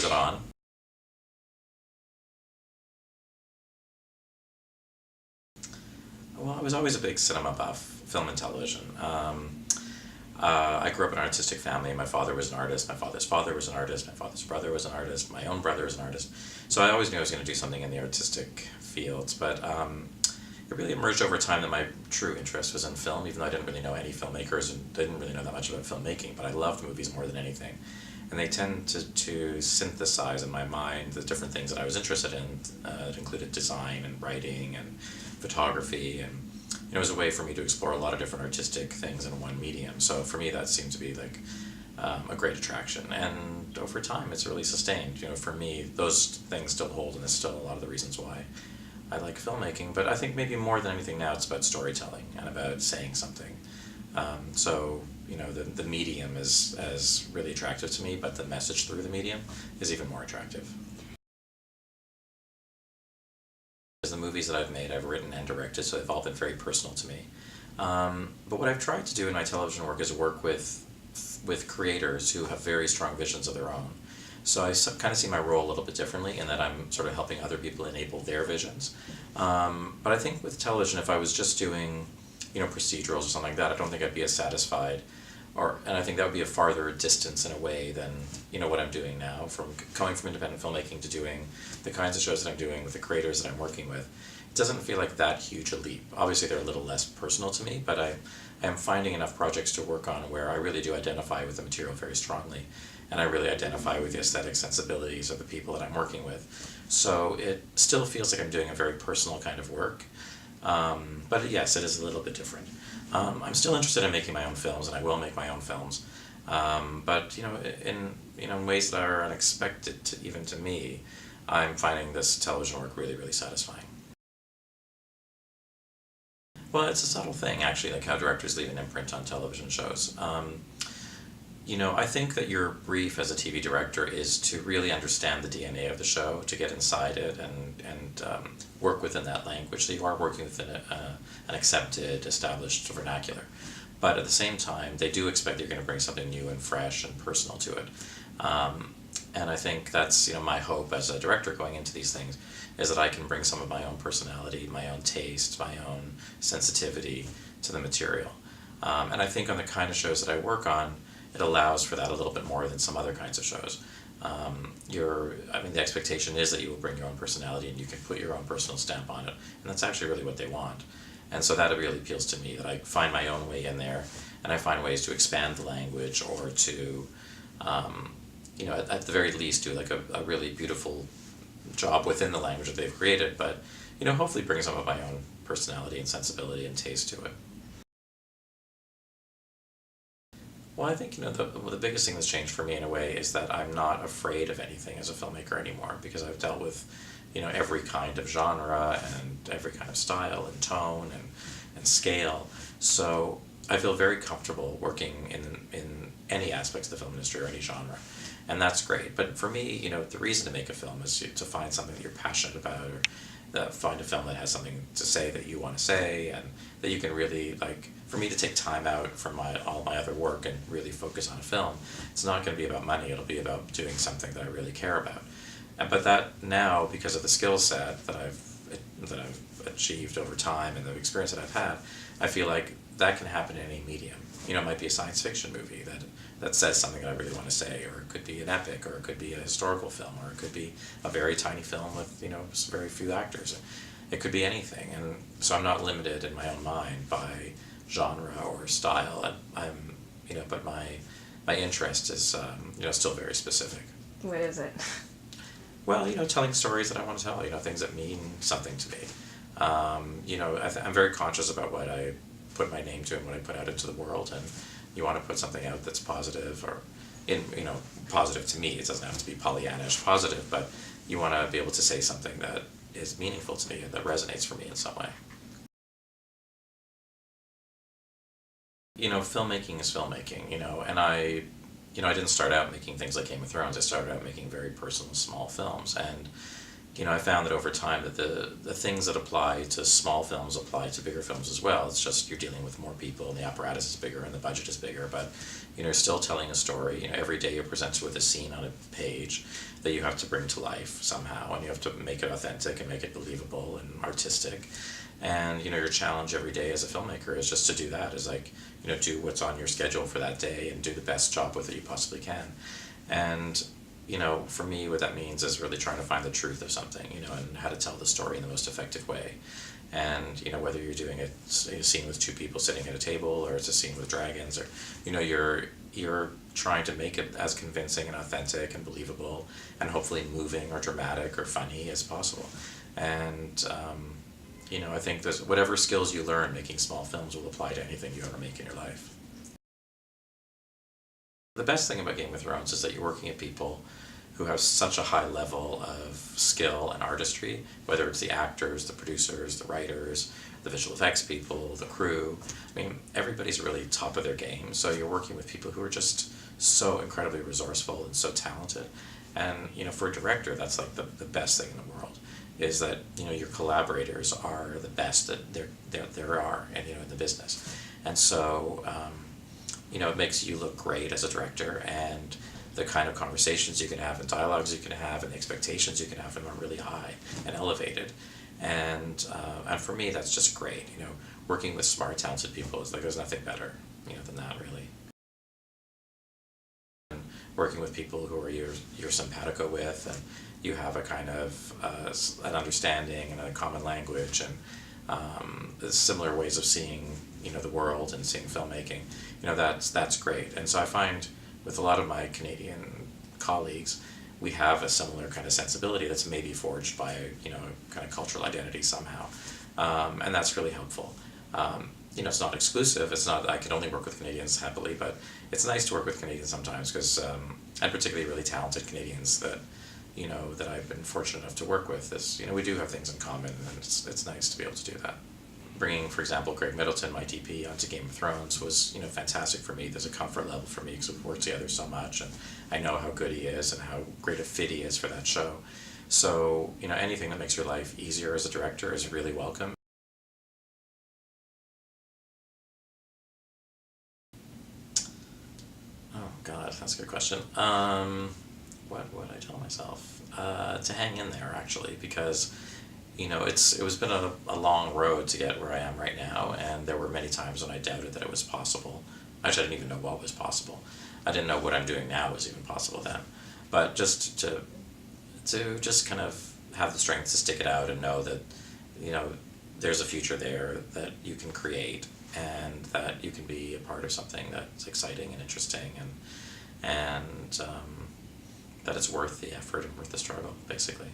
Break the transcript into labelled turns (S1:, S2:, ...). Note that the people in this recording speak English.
S1: Is it on? Well, I was always a big cinema buff, film and television. I grew up in an artistic family. My father was an artist, my father's father was an artist, my father's brother was an artist, my own brother was an artist. So I always knew I was going to do something in the artistic fields, but it really emerged over time that my true interest was in film, even though I didn't really know any filmmakers and didn't really know that much about filmmaking, but I loved movies more than anything. And they tend to synthesize in my mind the different things that I was interested in. It included design and writing and photography, and it was a way for me to explore a lot of different artistic things in one medium. So for me, that seemed to be like a great attraction. And over time, it's really sustained. For me, those things still hold, and it's still a lot of the reasons why I like filmmaking. But I think maybe more than anything now, it's about storytelling and about saying something. The medium is as really attractive to me, but the message through the medium is even more attractive. The movies that I've made, I've written and directed, so they've all been very personal to me. But what I've tried to do in my television work is work with creators who have very strong visions of their own. So I kind of see my role a little bit differently in that I'm sort of helping other people enable their visions. But I think with television, if I was just doing procedurals or something like that, I don't think I'd be as satisfied, and I think that would be a farther distance in a way than what I'm doing now, from going from independent filmmaking to doing the kinds of shows that I'm doing with the creators that I'm working with. It doesn't feel like that huge a leap. Obviously they're a little less personal to me, but I am finding enough projects to work on where I really do identify with the material very strongly, and I really identify with the aesthetic sensibilities of the people that I'm working with. So it still feels like I'm doing a very personal kind of work. But yes, it is a little bit different. I'm still interested in making my own films, and I will make my own films. But in ways that are unexpected even to me, I'm finding this television work really, really satisfying. Well, it's a subtle thing, actually, like how directors leave an imprint on television shows. I think that your brief as a TV director is to really understand the DNA of the show, to get inside it and work within that language. So you are working within an accepted, established vernacular. But at the same time, they do expect you're going to bring something new and fresh and personal to it. And I think that's my hope as a director going into these things, is that I can bring some of my own personality, my own taste, my own sensitivity to the material. And I think on the kind of shows that I work on, it allows for that a little bit more than some other kinds of shows. The expectation is that you will bring your own personality and you can put your own personal stamp on it, and that's actually really what they want. And so that really appeals to me, that I find my own way in there, and I find ways to expand the language, or to, at the very least, do like a really beautiful job within the language that they've created, but, hopefully bring some of my own personality and sensibility and taste to it. Well, I think, the biggest thing that's changed for me in a way is that I'm not afraid of anything as a filmmaker anymore, because I've dealt with, every kind of genre and every kind of style and tone and scale. So I feel very comfortable working in any aspects of the film industry or any genre. And that's great. But for me, the reason to make a film is to find something that you're passionate about, or find a film that has something to say that you want to say, and that you can really, for me to take time out from all my other work and really focus on a film, it's not going to be about money, it'll be about doing something that I really care about. But that now, because of the skill set that I've achieved over time and the experience that I've had, I feel like that can happen in any medium. It might be a science fiction movie that says something that I really want to say, or it could be an epic, or it could be a historical film, or it could be a very tiny film with very few actors. It could be anything, and so I'm not limited in my own mind by genre or style. But my interest is still very specific.
S2: What is it?
S1: Well, telling stories that I want to tell, things that mean something to me. I'm very conscious about what I put my name to and what I put out into the world, and you want to put something out that's positive, or positive to me. It doesn't have to be Pollyannish positive, but you want to be able to say something that is meaningful to me and that resonates for me in some way. Filmmaking is filmmaking, and I didn't start out making things like Game of Thrones. I started out making very personal, small films, and I found that over time that the things that apply to small films apply to bigger films as well. It's just you're dealing with more people and the apparatus is bigger and the budget is bigger, but you're still telling a story. Every day you're presented with a scene on a page that you have to bring to life somehow, and you have to make it authentic and make it believable and artistic. And your challenge every day as a filmmaker is just to do that, is like, do what's on your schedule for that day and do the best job with it you possibly can. And for me, what that means is really trying to find the truth of something, and how to tell the story in the most effective way. And, whether you're doing a scene with two people sitting at a table, or it's a scene with dragons, or, you're trying to make it as convincing and authentic and believable and hopefully moving or dramatic or funny as possible. And, I think there's whatever skills you learn making small films will apply to anything you ever make in your life. The best thing about Game of Thrones is that you're working with people who have such a high level of skill and artistry, whether it's the actors, the producers, the writers, the visual effects people, the crew. I mean, everybody's really top of their game, so you're working with people who are just so incredibly resourceful and so talented. And, for a director, that's like the best thing in the world, is that, your collaborators are the best that there are in the business. And so, it makes you look great as a director, and the kind of conversations you can have and dialogues you can have and the expectations you can have are really high and elevated. And for me, that's just great. Working with smart, talented people is like, there's nothing better, than that, really. And working with people who are you're simpatico with, and you have a kind of an understanding and a common language, and similar ways of seeing the world and seeing filmmaking. That's great. And so I find with a lot of my Canadian colleagues, we have a similar kind of sensibility that's maybe forged by a kind of cultural identity somehow, and that's really helpful. It's not exclusive. It's not I can only work with Canadians happily, but it's nice to work with Canadians sometimes, because and particularly really talented Canadians that that I've been fortunate enough to work with. Is we do have things in common, and it's nice to be able to do that. Bringing, for example, Greg Middleton, my DP, onto Game of Thrones was, fantastic for me. There's a comfort level for me because we've worked together so much, and I know how good he is and how great a fit he is for that show. So, anything that makes your life easier as a director is really welcome. Oh, God, that's a good question. What would I tell myself? To hang in there, actually, because it was been a long road to get where I am right now, and there were many times when I doubted that it was possible. Actually, I didn't even know what was possible. I didn't know what I'm doing now was even possible then. But just to just kind of have the strength to stick it out and know that, there's a future there that you can create, and that you can be a part of something that's exciting and interesting, and that it's worth the effort and worth the struggle, basically.